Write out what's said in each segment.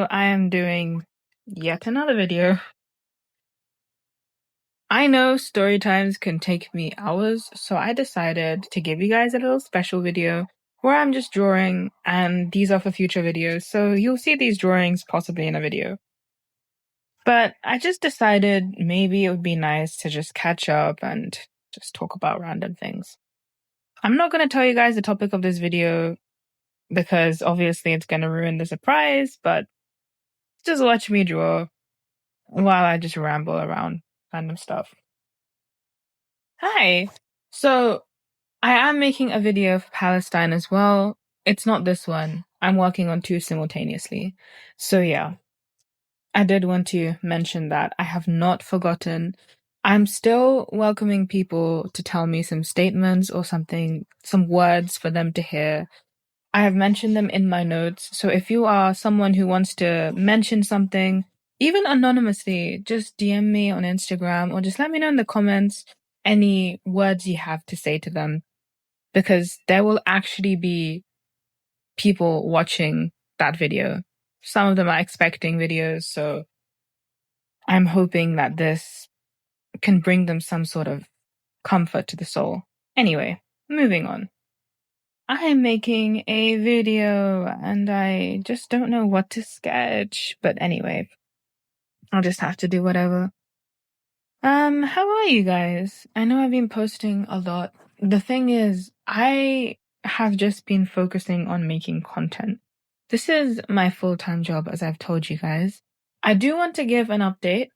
So I am doing yet another video. I know story times can take me hours, so I decided to give you guys a little special video where I'm just drawing, and these are for future videos, so you'll see these drawings possibly in a video. But I just decided maybe it would be nice to just catch up and just talk about random things. I'm not going to tell you guys the topic of this video because obviously it's going to ruin the surprise, but just watch me draw while I just ramble around random stuff. Hi! So, I am making a video for Palestine as well. It's not this one. I'm working on two simultaneously. So yeah, I did want to mention that. I have not forgotten. I'm still welcoming people to tell me some statements or something, some words for them to hear. I have mentioned them in my notes. So if you are someone who wants to mention something, even anonymously, just DM me on Instagram or just let me know in the comments any words you have to say to them, because there will actually be people watching that video. Some of them are expecting videos, so I'm hoping that this can bring them some sort of comfort to the soul. Anyway, moving on. I am making a video and I just don't know what to sketch. But anyway, I'll just have to do whatever. How are you guys? I know I've been posting a lot. The thing is, I have just been focusing on making content. This is my full-time job, as I've told you guys. I do want to give an update.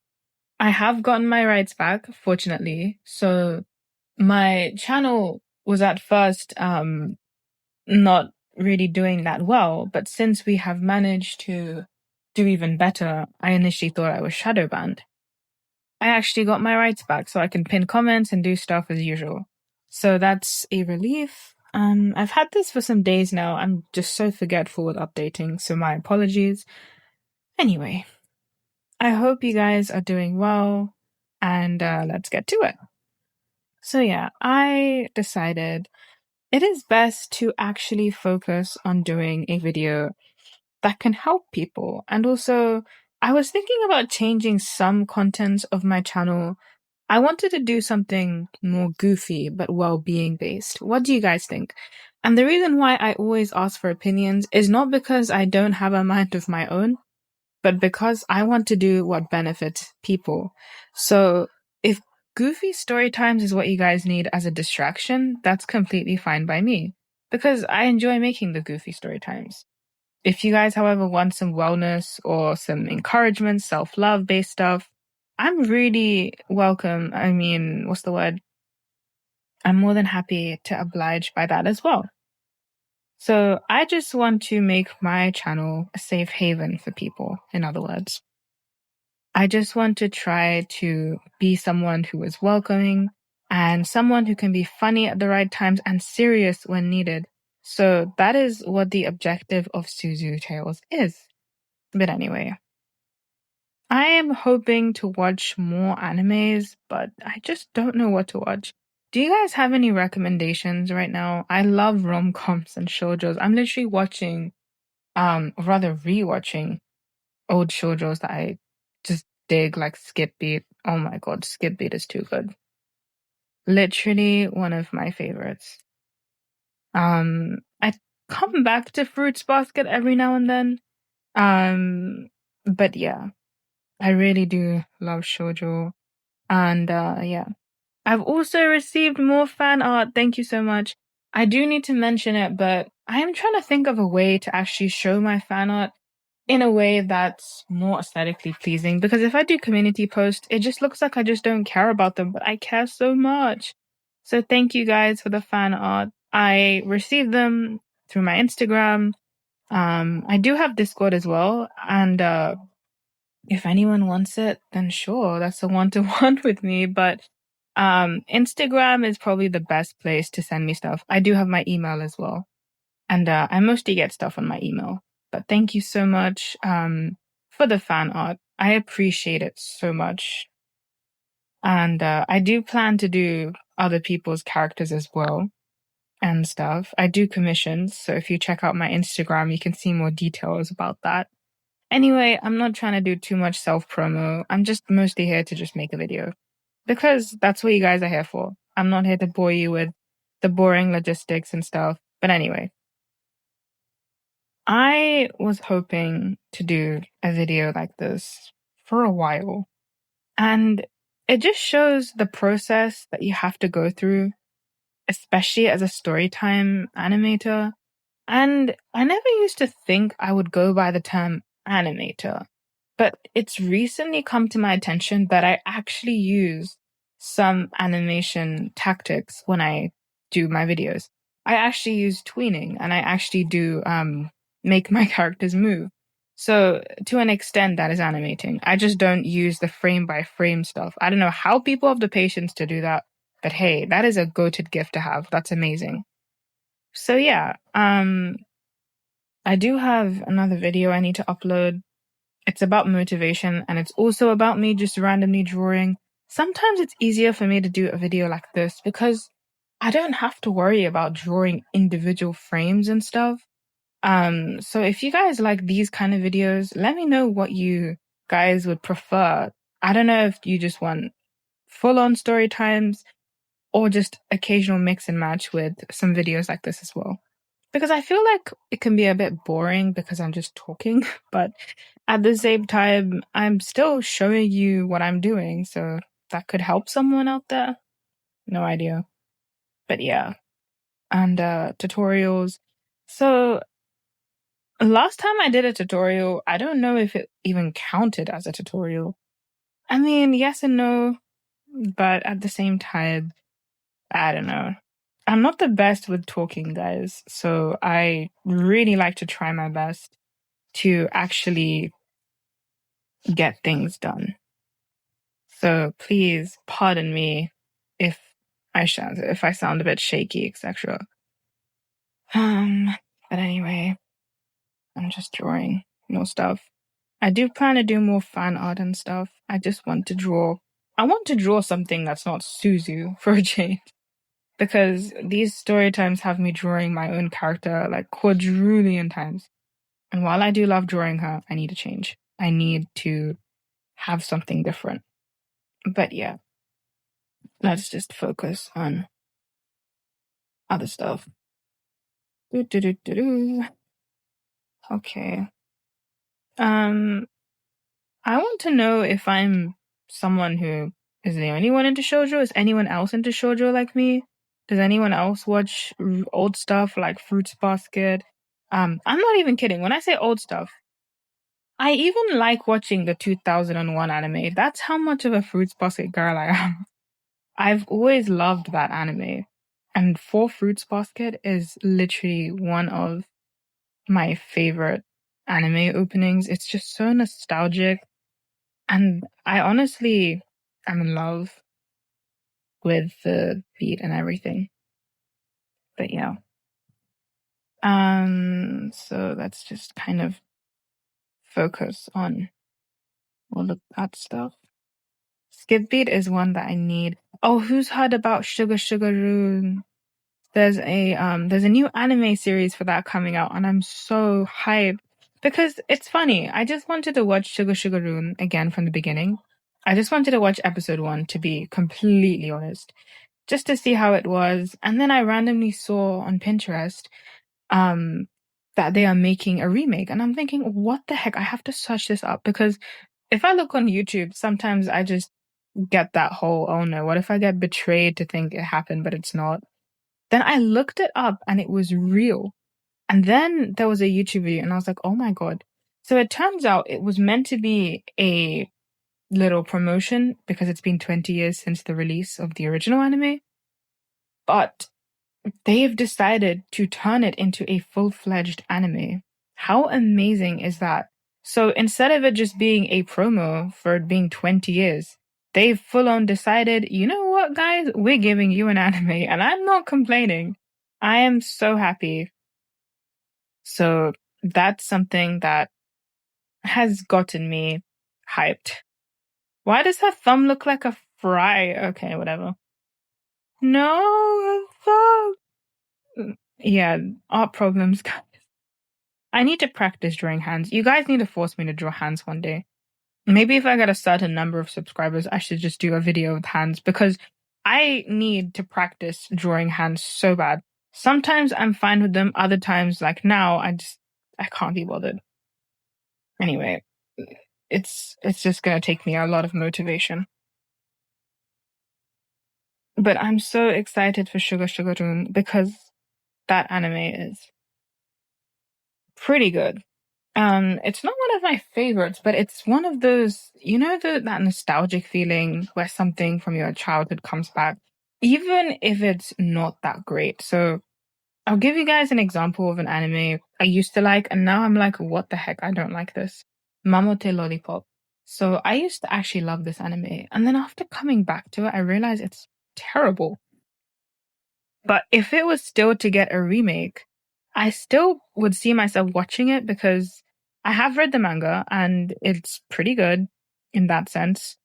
I have gotten my rights back, fortunately. So my channel was at first, not really doing that well, but since we have managed to do even better, I initially thought I was shadow banned. I actually got my rights back, so I can pin comments and do stuff as usual. So that's a relief. I've had this for some days now. I'm just so forgetful with updating, so my apologies. Anyway, I hope you guys are doing well, and let's get to it. So yeah, I decided it is best to actually focus on doing a video that can help people. And also, I was thinking about changing some content of my channel. I wanted to do something more goofy, but well-being based. What do you guys think? And the reason why I always ask for opinions is not because I don't have a mind of my own, but because I want to do what benefits people. So if goofy story times is what you guys need as a distraction, that's completely fine by me, because I enjoy making the goofy story times. If you guys, however, want some wellness or some encouragement, self-love based stuff, I'm really welcome. I mean, what's the word? I'm more than happy to oblige by that as well. So I just want to make my channel a safe haven for people, in other words. I just want to try to be someone who is welcoming and someone who can be funny at the right times and serious when needed. So that is what the objective of Suzu Tales is. But anyway, I am hoping to watch more animes, but I just don't know what to watch. Do you guys have any recommendations right now? I love rom-coms and shoujos. I'm literally watching, rather rewatching old shoujos that I just dig, like Skip Beat. Oh my god, Skip Beat is too good. Literally one of my favorites. I come back to Fruits Basket every now and then. But yeah, I really do love shoujo. And yeah. I've also received more fan art. Thank you so much. I do need to mention it, but I am trying to think of a way to actually show my fan art in a way that's more aesthetically pleasing, because if I do community posts, it just looks like I just don't care about them, but I care so much. So thank you guys for the fan art. I received them through my Instagram. I do have Discord as well, and if anyone wants it, then sure, that's a one-to-one with me. But Instagram is probably the best place to send me stuff. I do have my email as well, and I mostly get stuff on my email. But thank you so much for the fan art. I appreciate it so much. And I do plan to do other people's characters as well and stuff. I do commissions, so if you check out my Instagram, you can see more details about that. Anyway, I'm not trying to do too much self-promo. I'm just mostly here to just make a video. Because that's what you guys are here for. I'm not here to bore you with the boring logistics and stuff. But anyway, I was hoping to do a video like this for a while. And it just shows the process that you have to go through, especially as a storytime animator. And I never used to think I would go by the term animator, but it's recently come to my attention that I actually use some animation tactics when I do my videos. I actually use tweening and I actually do make my characters move. So to an extent that is animating. I just don't use the frame by frame stuff. I don't know how people have the patience to do that, but hey, that is a goated gift to have. That's amazing. So yeah, I do have another video I need to upload. It's about motivation and it's also about me just randomly drawing. Sometimes it's easier for me to do a video like this because I don't have to worry about drawing individual frames and stuff. So if you guys like these kind of videos, let me know what you guys would prefer. I don't know if you just want full on story times or just occasional mix and match with some videos like this as well. Because I feel like it can be a bit boring because I'm just talking, but at the same time, I'm still showing you what I'm doing, so that could help someone out there. No idea. But yeah. And tutorials. So last time I did a tutorial, I don't know if it even counted as a tutorial. I mean, yes and no, but at the same time, I don't know. I'm not the best with talking, guys, so I really like to try my best to actually get things done. So please pardon me if if I sound a bit shaky, etc. But anyway, I'm just drawing more stuff. I do plan to do more fan art and stuff. I just want to draw. I want to draw something that's not Suzu for a change. Because these story times have me drawing my own character like quadrillion times. And while I do love drawing her, I need a change. I need to have something different. But yeah, let's just focus on other stuff. Okay. I want to know if I'm someone who is the only one into shoujo. Is anyone else into shoujo like me? Does anyone else watch old stuff like Fruits Basket? I'm not even kidding. When I say old stuff, I even like watching the 2001 anime. That's how much of a Fruits Basket girl I am. I've always loved that anime. And For Fruits Basket is literally one of my favorite anime openings. It's just so nostalgic. And I honestly am in love with the beat and everything. But yeah. So let's just kind of focus on all of that stuff. Skip beat is one that I need. Oh, who's heard about Sugar Sugar Rune? There's a new anime series for that coming out, and I'm so hyped because it's funny. I just wanted to watch Sugar Sugar Rune again from the beginning. I just wanted to watch episode 1, to be completely honest, just to see how it was. And then I randomly saw on Pinterest um that they are making a remake, and I'm thinking, what the heck? I have to search this up because if I look on YouTube, sometimes I just get that whole, oh no, what if I get betrayed to think it happened but it's not? Then I looked it up and it was real. And then there was a YouTube video and I was like, oh my God. So it turns out it was meant to be a little promotion because it's been 20 years since the release of the original anime. But they've decided to turn it into a full-fledged anime. How amazing is that? So instead of it just being a promo for it being 20 years, they've full-on decided, you know what, guys? We're giving you an anime, and I'm not complaining. I am so happy. So that's something that has gotten me hyped. Why does her thumb look like a fry? Okay, whatever. No, fuck. Yeah, art problems, guys. I need to practice drawing hands. You guys need to force me to draw hands one day. Maybe if I get a certain number of subscribers, I should just do a video with hands because I need to practice drawing hands so bad. Sometimes I'm fine with them. Other times, like now, I can't be bothered. Anyway, it's just gonna take me a lot of motivation. But I'm so excited for Sugar Sugar Room because that anime is pretty good. It's not one of my favorites, but it's one of those, that nostalgic feeling where something from your childhood comes back, even if it's not that great. So I'll give you guys an example of an anime I used to like, and now I'm like, what the heck? I don't like this. Mamote Lollipop. So I used to actually love this anime, and then after coming back to it, I realized it's terrible. But if it was still to get a remake, I still would see myself watching it because I have read the manga and it's pretty good in that sense.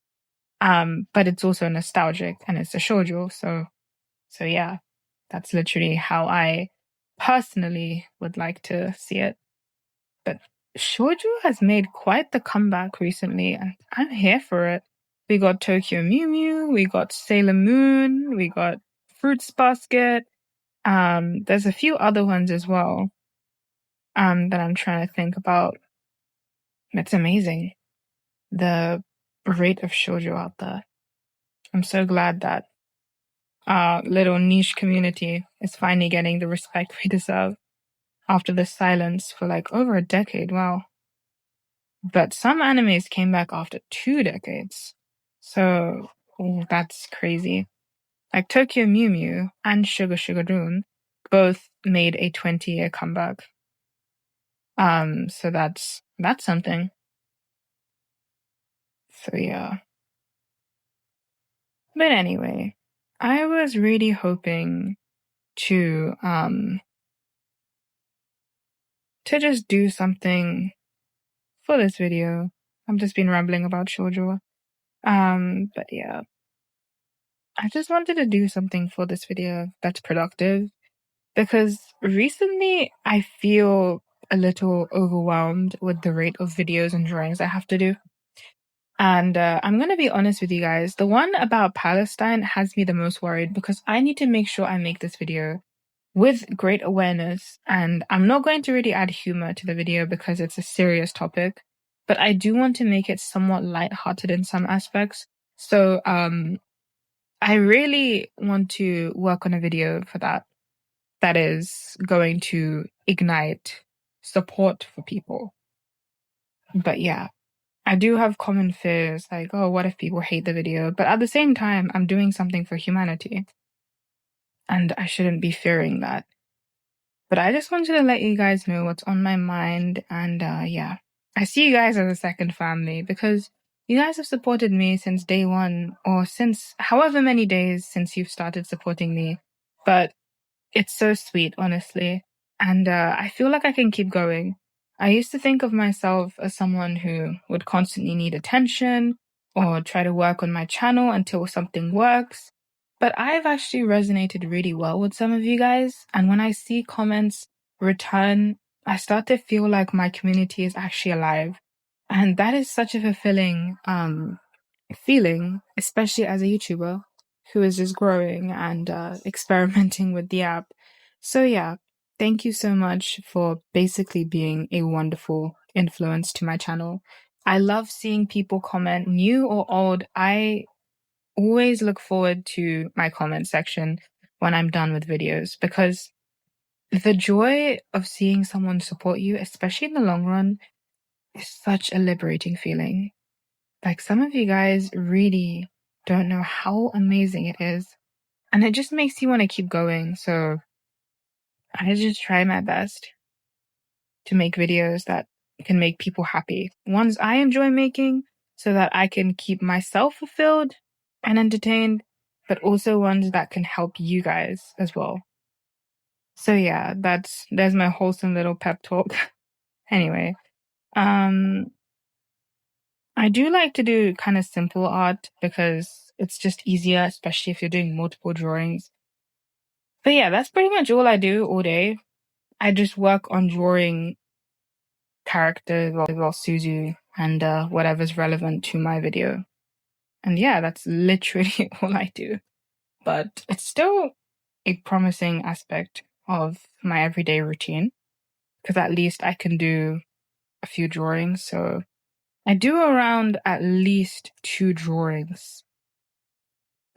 But it's also nostalgic and it's a shoujo, so yeah, that's literally how I personally would like to see it. But shoujo has made quite the comeback recently, and I'm here for it. We got Tokyo Mew Mew, we got Sailor Moon, we got Fruits Basket. There's a few other ones as well. That I'm trying to think about. It's amazing the rate of shoujo out there. I'm so glad that our little niche community is finally getting the respect we deserve after the silence for like over a decade. Wow. But some animes came back after 2 decades. So that's crazy. Like Tokyo Mew Mew and Sugar Sugar Rune both made a 20-year comeback. So that's something. So yeah. But anyway, I was really hoping to just do something for this video. I've just been rambling about shoujo. But yeah. I just wanted to do something for this video that's productive because recently I feel a little overwhelmed with the rate of videos and drawings I have to do. And I'm going to be honest with you guys. The one about Palestine has me the most worried because I need to make sure I make this video with great awareness. And I'm not going to really add humor to the video because it's a serious topic, but I do want to make it somewhat lighthearted in some aspects. So I really want to work on a video for that is going to ignite support for people. But yeah. I do have common fears like, oh, what if people hate the video? But at the same time, I'm doing something for humanity. And I shouldn't be fearing that. But I just wanted to let you guys know what's on my mind. And yeah, I see you guys as a second family because you guys have supported me since day one or since however many days since you've started supporting me. But it's so sweet, honestly. And I feel like I can keep going. I used to think of myself as someone who would constantly need attention or try to work on my channel until something works. But I've actually resonated really well with some of you guys. And when I see comments return, I start to feel like my community is actually alive. And that is such a fulfilling feeling, especially as a YouTuber who is just growing and experimenting with the app. So yeah, thank you so much for basically being a wonderful influence to my channel. I love seeing people comment, new or old. I always look forward to my comment section when I'm done with videos because the joy of seeing someone support you, especially in the long run, is such a liberating feeling. Like some of you guys really don't know how amazing it is. And it just makes you want to keep going. So I just try my best to make videos that can make people happy. Ones I enjoy making so that I can keep myself fulfilled and entertained, but also ones that can help you guys as well. So yeah, there's my wholesome little pep talk. Anyway, I do like to do kind of simple art because it's just easier, especially if you're doing multiple drawings. But yeah, that's pretty much all I do all day. I just work on drawing characters or Suzu and whatever's relevant to my video. And yeah, that's literally all I do. But it's still a promising aspect of my everyday routine because at least I can do a few drawings. So I do around at least 2 drawings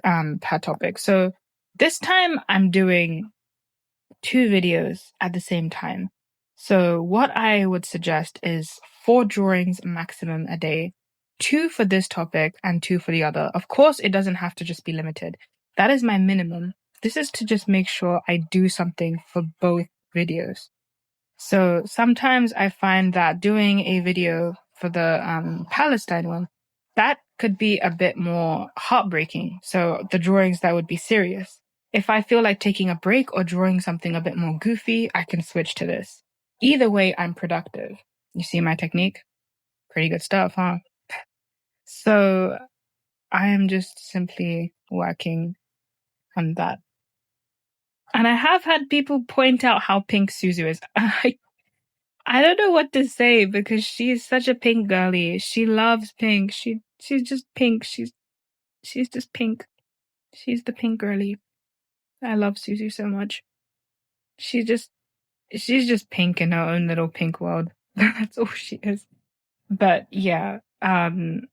per topic. So this time I'm doing 2 videos at the same time. So what I would suggest is 4 drawings maximum a day, 2 for this topic and 2 for the other. Of course, it doesn't have to just be limited. That is my minimum. This is to just make sure I do something for both videos. So sometimes I find that doing a video for the Palestine one, that could be a bit more heartbreaking. So the drawings that would be serious. If I feel like taking a break or drawing something a bit more goofy, I can switch to this. Either way, I'm productive. You see my technique? Pretty good stuff, huh? So I am just simply working on that. And I have had people point out how pink Suzu is. I don't know what to say because she's such a pink girly. She loves pink. She's just pink. She's just pink. She's the pink girly. I love Suzu so much. She's just pink in her own little pink world. That's all she is. But yeah, I'm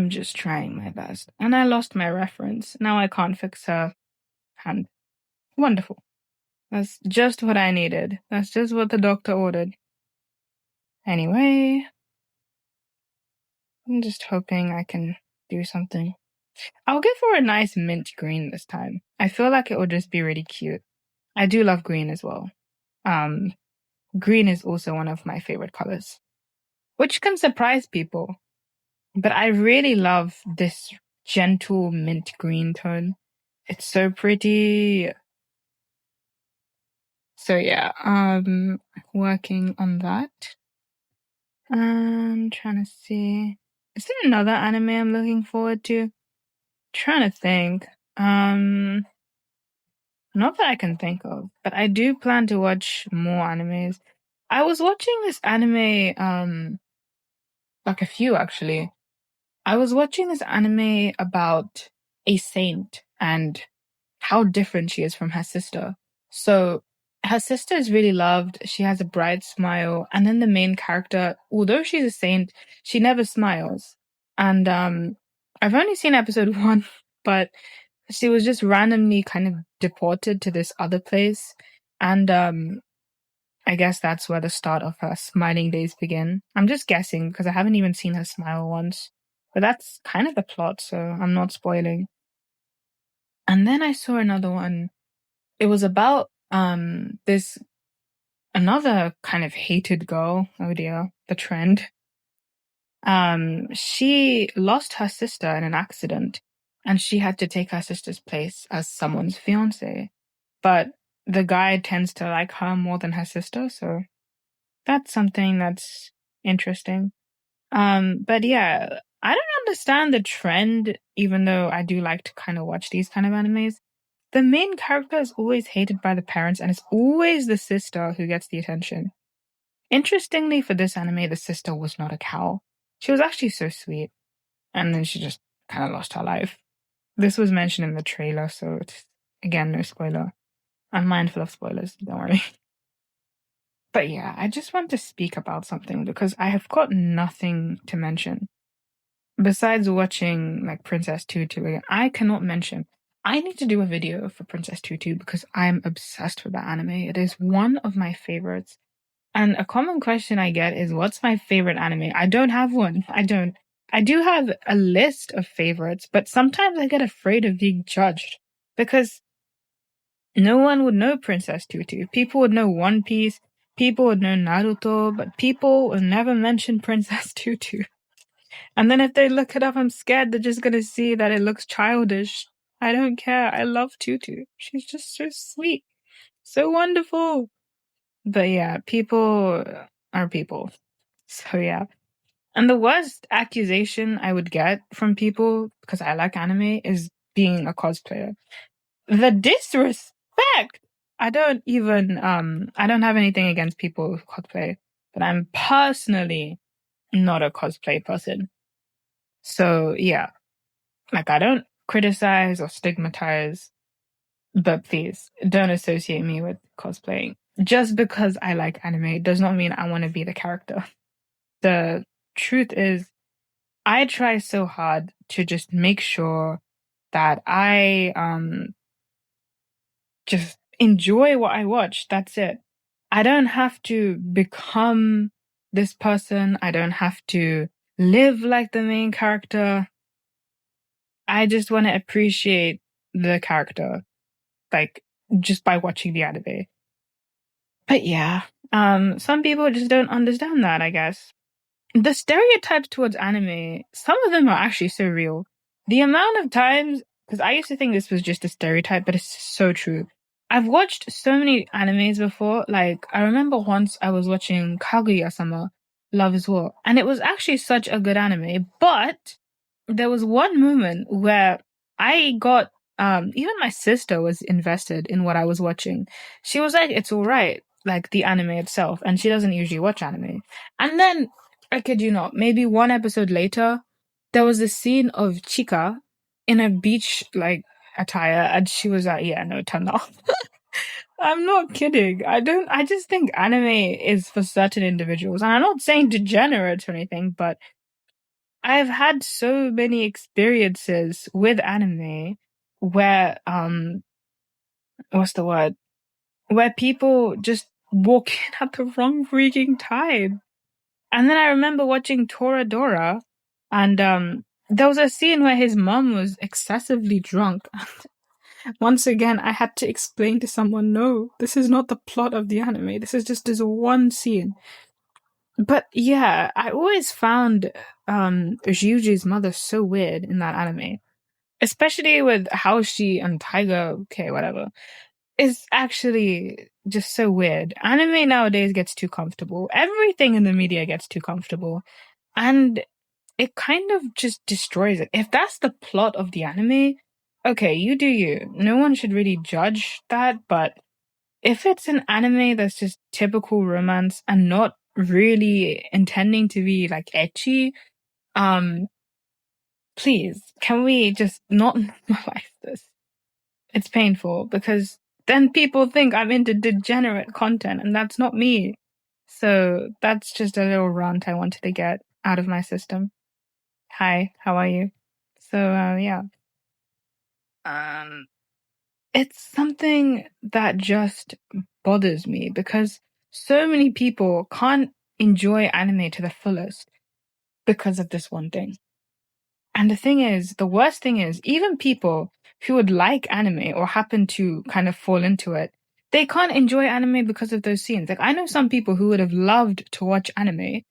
just trying my best. And I lost my reference. Now I can't fix her hand. Wonderful. That's just what I needed. That's just what the doctor ordered. Anyway, I'm just hoping I can do something. I'll go for a nice mint green this time. I feel like it will just be really cute. I do love green as well. Green is also one of my favorite colors, which can surprise people. But I really love this gentle mint green tone. It's so pretty. So yeah, working on that. I'm trying to see. Is there another anime I'm looking forward to? Trying to think. Not that I can think of, but I do plan to watch more animes. I was watching this anime, like a few actually. I was watching this anime about a saint and how different she is from her sister. So her sister is really loved. She has a bright smile. And then the main character, although she's a saint, she never smiles. And I've only seen episode 1, but she was just randomly kind of deported to this other place. And I guess that's where the start of her smiling days begin. I'm just guessing because I haven't even seen her smile once. But that's kind of the plot, so I'm not spoiling. And then I saw another one. It was about this another kind of hated girl. Oh dear, the trend. She lost her sister in an accident, and she had to take her sister's place as someone's fiance. But the guy tends to like her more than her sister, so that's something that's interesting. But yeah, I don't understand the trend, even though I do like to kind of watch these kind of animes. The main character is always hated by the parents, and it's always the sister who gets the attention. Interestingly, for this anime, the sister was not a cow. She was actually so sweet, and then she just kind of lost her life. This was mentioned in the trailer, so it's, again, no spoiler. I'm mindful of spoilers, don't worry. But yeah, I just want to speak about something because I have got nothing to mention. Besides watching like Princess Tutu again, I cannot mention. I need to do a video for Princess Tutu because I'm obsessed with that anime. It is one of my favorites. And a common question I get is, what's my favorite anime? I don't have one. I don't. I do have a list of favorites, but sometimes I get afraid of being judged because no one would know Princess Tutu. People would know One Piece. People would know Naruto, but people would never mention Princess Tutu. And then if they look it up, I'm scared they're just gonna see that it looks childish. I don't care. I love Tutu. She's just so sweet. So wonderful. But yeah, people are people. So yeah. And the worst accusation I would get from people, because I like anime, is being a cosplayer. The disrespect! I don't have anything against people who cosplay. but I'm personally not a cosplay person. So yeah, like I don't criticize or stigmatize, but please don't associate me with cosplaying. Just because I like anime does not mean I want to be the character. The truth is, I try so hard to just make sure that I just enjoy what I watch. That's it. I don't have to become this person. I don't have to live like the main character. I just want to appreciate the character, like just by watching the anime. But yeah, some people just don't understand that, I guess. The stereotypes towards anime, some of them are actually so real. The amount of times, because I used to think this was just a stereotype, but it's so true. I've watched so many animes before. Like, I remember once I was watching Kaguya-sama, Love is War, and it was actually such a good anime, but there was one moment where I got, even my sister was invested in what I was watching. She was like, it's all right, like the anime itself, and she doesn't usually watch anime. And then I kid you not, maybe one episode later, there was a scene of Chika in a beach like attire, and she was like, yeah, no, turn off. I'm not kidding. I just think anime is for certain individuals. And I'm not saying degenerate or anything, but I've had so many experiences with anime where, what's the word? Where people just walk in at the wrong freaking time. And then I remember watching Toradora, and there was a scene where his mum was excessively drunk. Once again, I had to explain to someone, no, this is not the plot of the anime. This is just this one scene. But yeah, I always found Ryuji's mother so weird in that anime. Especially with how she and Tiger, okay, whatever, is actually just so weird. Anime nowadays gets too comfortable. Everything in the media gets too comfortable. And it kind of just destroys it. If that's the plot of the anime, okay, you do you. No one should really judge that, but if it's an anime that's just typical romance and not really intending to be like ecchi, um, please, can we just not normalize this? It's painful because then people think I'm into degenerate content and that's not me. So that's just a little rant I wanted to get out of my system. Hi, how are you? So, yeah. Um, it's something that just bothers me because so many people can't enjoy anime to the fullest because of this one thing. And the thing is, the worst thing is, even people who would like anime or happen to kind of fall into it, they can't enjoy anime because of those scenes. Like, I know some people who would have loved to watch anime,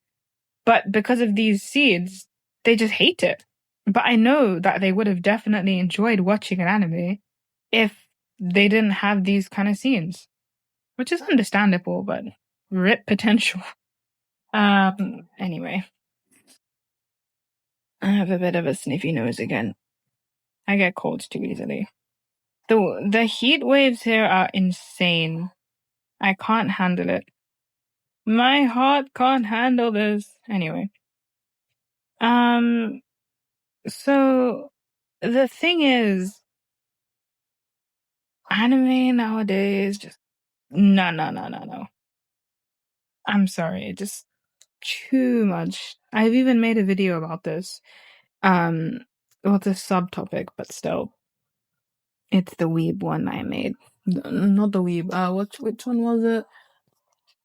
but because of these scenes, they just hate it. But I know that they would have definitely enjoyed watching an anime if they didn't have these kind of scenes, which is understandable, but rip potential. Anyway, I have a bit of a sniffy nose again. I get colds too easily. The heat waves here are insane. I can't handle it. My heart can't handle this. Anyway. So the thing is, anime nowadays just no. I'm sorry, just too much. I've even made a video about this. Well, it's a subtopic, but still, it's the weeb one I made. Not the weeb. Which one was it?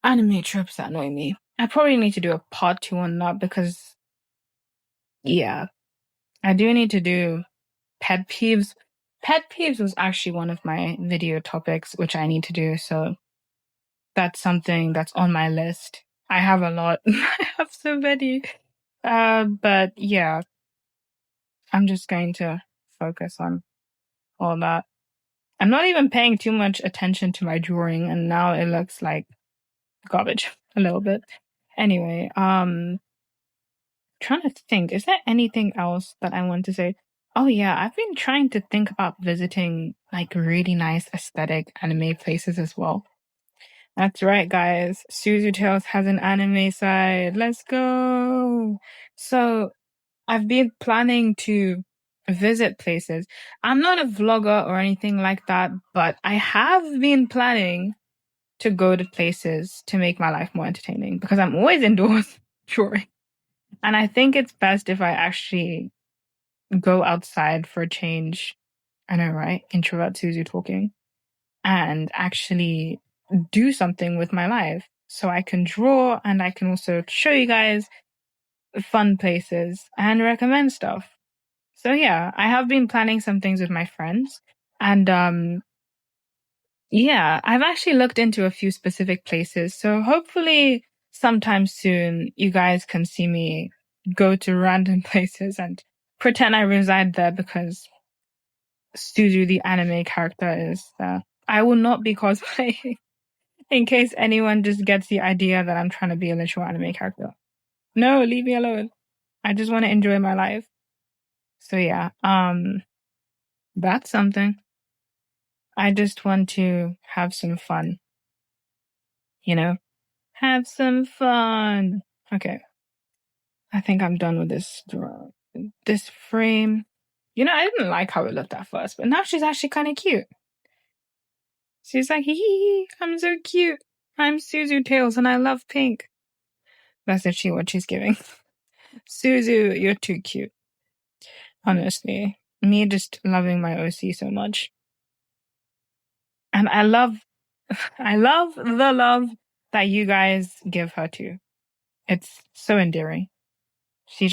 Anime tropes that annoy me. I probably need to do a part 2 on that because, yeah, I do need to do pet peeves. Pet peeves was actually one of my video topics, which I need to do. So that's something that's on my list. I have a lot. I have so many. But yeah, I'm just going to focus on all that. I'm not even paying too much attention to my drawing, and now it looks like garbage a little bit. Anyway, trying to think, is there anything else that I want to say? Oh yeah, I've been trying to think about visiting like really nice aesthetic anime places as well. That's right, guys. Suzu Tales has an anime side. Let's go. So I've been planning to visit places. I'm not a vlogger or anything like that, but I have been planning to go to places to make my life more entertaining because I'm always indoors drawing. And I think it's best if I actually go outside for a change. I know, right? Introvert Suzu talking. And actually do something with my life. So I can draw and I can also show you guys fun places and recommend stuff. So yeah, I have been planning some things with my friends. And yeah, I've actually looked into a few specific places. So hopefully sometime soon you guys can see me go to random places and pretend I reside there because Suzu, the anime character, is there. I will not be cosplaying in case anyone just gets the idea that I'm trying to be a literal anime character. No, leave me alone. I just want to enjoy my life. So yeah, that's something. I just want to have some fun, you know? Have some fun. Okay. I think I'm done with this frame. You know, I didn't like how it looked at first, but now she's actually kind of cute. She's like, hee hee, I'm so cute. I'm Suzu Tails and I love pink. That's actually what she's giving. Suzu, you're too cute. Honestly. Me just loving my OC so much. And I love the love that you guys give her too. It's so endearing. She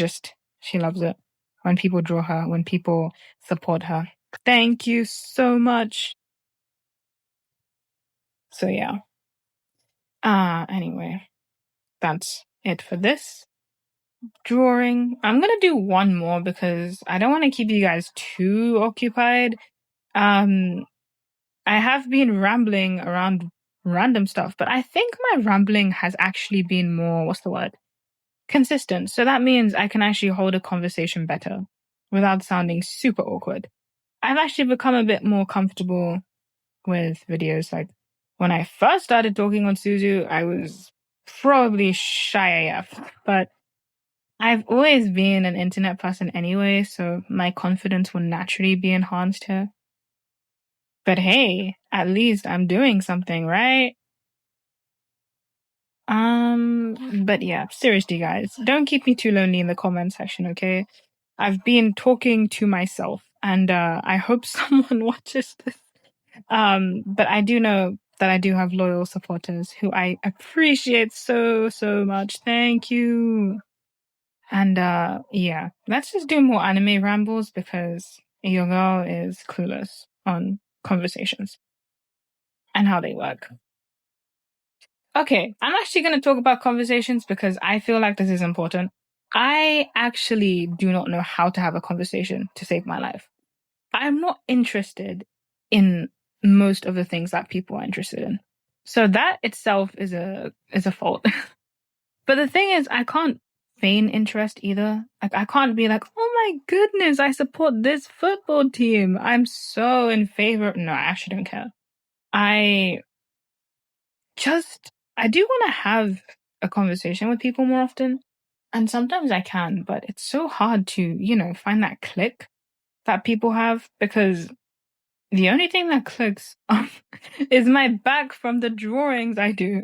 loves it. When people draw her, when people support her. Thank you so much. So yeah. Anyway, that's it for this drawing. I'm gonna do one more because I don't want to keep you guys too occupied. I have been rambling around random stuff, but I think my rambling has actually been more, what's the word? Consistent. So that means I can actually hold a conversation better without sounding super awkward. I've actually become a bit more comfortable with videos. Like when I first started talking on Suzu, I was probably shy AF, but I've always been an internet person anyway, so my confidence will naturally be enhanced here. But hey, at least I'm doing something, right? But yeah, seriously, guys, don't keep me too lonely in the comment section, okay? I've been talking to myself, and I hope someone watches this. But I do know that I do have loyal supporters who I appreciate so, so much. Thank you. And yeah, let's just do more anime rambles because your girl is clueless on conversations and how they work. Okay, I'm actually going to talk about conversations because I feel like this is important. I actually do not know how to have a conversation to save my life. I'm not interested in most of the things that people are interested in. So that itself is a fault. But the thing is, I can't feign interest either. Like I can't be like, oh my goodness, I support this football team. I'm so in favor. No, I actually don't care. I I do want to have a conversation with people more often. And sometimes I can, but it's so hard to, find that click that people have because the only thing that clicks is my back from the drawings I do.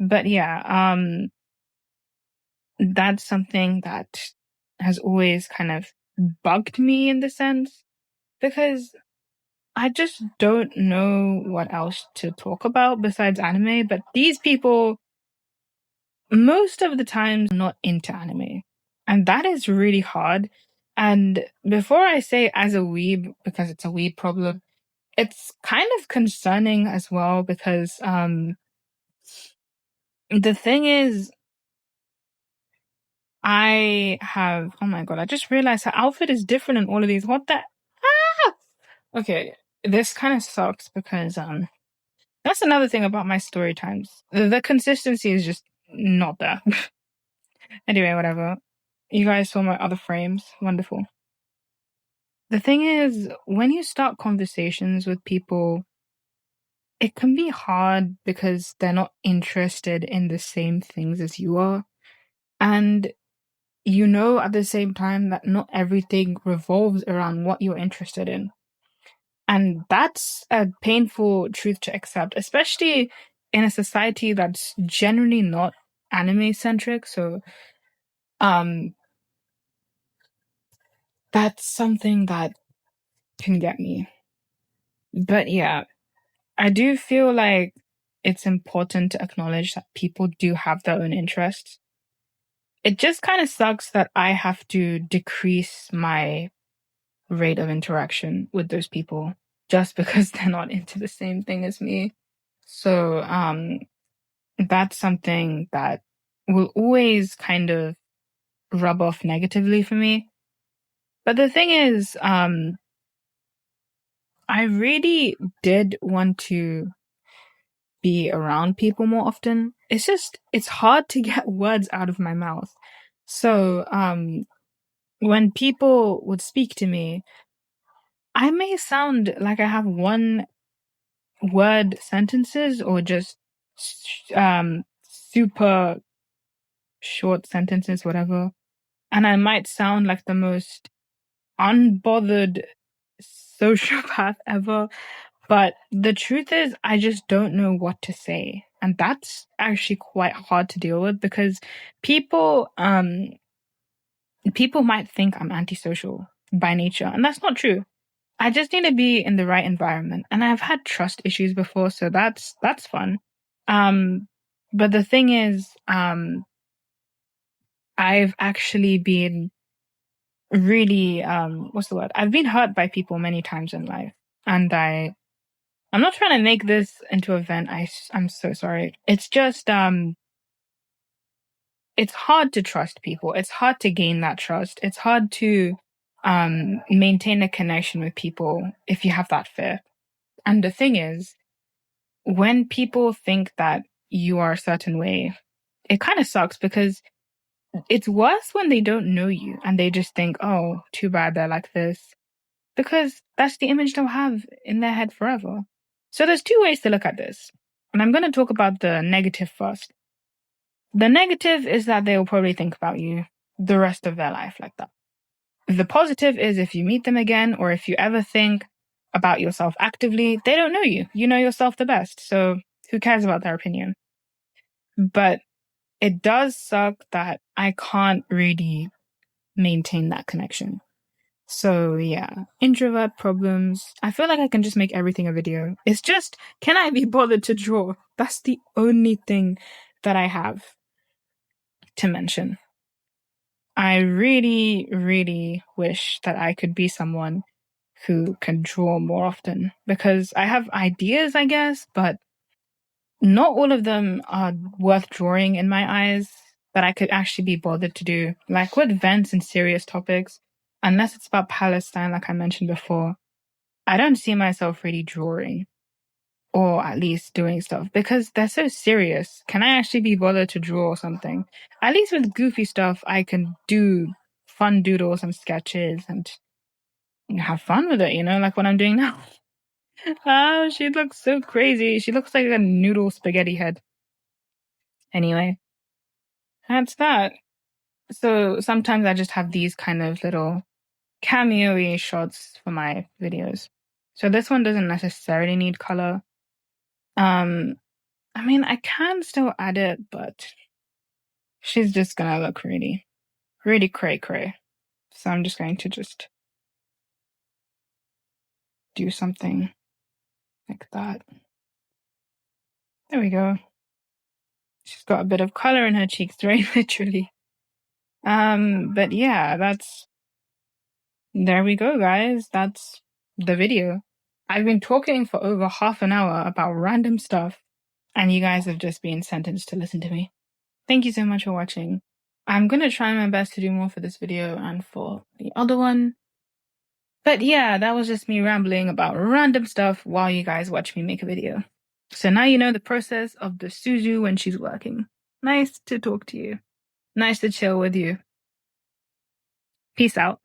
But yeah, that's something that has always kind of bugged me in the sense because I just don't know what else to talk about besides anime. But these people, most of the times, not into anime. And that is really hard. And before I say as a weeb, because it's a weeb problem, it's kind of concerning as well because the thing is, oh my god, I just realized her outfit is different in all of these. What the? Ah! Okay, this kind of sucks because that's another thing about my story times. The consistency is just not there. Anyway, whatever. You guys saw my other frames. Wonderful. The thing is, when you start conversations with people, it can be hard because they're not interested in the same things as you are. And you know at the same time that not everything revolves around what you're interested in. And that's a painful truth to accept, especially in a society that's generally not anime centric. So um that's something that can get me. But yeah, I do feel like it's important to acknowledge that people do have their own interests. It just kind of sucks that I have to decrease my rate of interaction with those people just because they're not into the same thing as me. So that's something that will always kind of rub off negatively for me. But the thing is, I really did want to be around people more often. It's just, it's hard to get words out of my mouth. So, when people would speak to me, I may sound like I have one word sentences or just, super short sentences, whatever. And I might sound like the most unbothered sociopath ever. But the truth is, I just don't know what to say. And that's actually quite hard to deal with because people, people might think I'm antisocial by nature. And that's not true. I just need to be in the right environment. And I've had trust issues before, so that's fun. Um, but the thing is, I've actually been really, what's the word? I've been hurt by people many times in life. And I'm not trying to make this into a vent. I'm so sorry. It's just, it's hard to trust people. It's hard to gain that trust. It's hard to, maintain a connection with people if you have that fear. And the thing is, when people think that you are a certain way, it kind of sucks because it's worse when they don't know you and they just think, oh, too bad they're like this. Because that's the image they'll have in their head forever. So there's two ways to look at this. And I'm going to talk about the negative first. The negative is that they'll probably think about you the rest of their life like that. The positive is if you meet them again or if you ever think about yourself actively, they don't know you. You know yourself the best. So who cares about their opinion? But it does suck that I can't really maintain that connection. So yeah, introvert problems. I feel like I can just make everything a video. It's just, can I be bothered to draw? That's the only thing that I have to mention. I really, really wish that I could be someone who can draw more often because I have ideas, I guess, but not all of them are worth drawing in my eyes that I could actually be bothered to do. Like with vents and serious topics, unless it's about Palestine, like I mentioned before, I don't see myself really drawing or at least doing stuff because they're so serious. Can I actually be bothered to draw something? At least with goofy stuff, I can do fun doodles and sketches and have fun with it, you know, like what I'm doing now. Oh, she looks so crazy. She looks like a noodle spaghetti head. Anyway, that's that. So sometimes I just have these kind of little cameo-y shots for my videos. So this one doesn't necessarily need color. I mean, I can still add it, but she's just gonna look really, really cray-cray. So I'm just going to just do something like that. There we go. She's got a bit of color in her cheeks, very literally. But yeah, there we go, guys. That's the video. I've been talking for over half an hour about random stuff, and you guys have just been sentenced to listen to me. Thank you so much for watching. I'm gonna try my best to do more for this video and for the other one. But yeah, that was just me rambling about random stuff while you guys watch me make a video. So now you know the process of the Suzu when she's working. Nice to talk to you. Nice to chill with you. Peace out.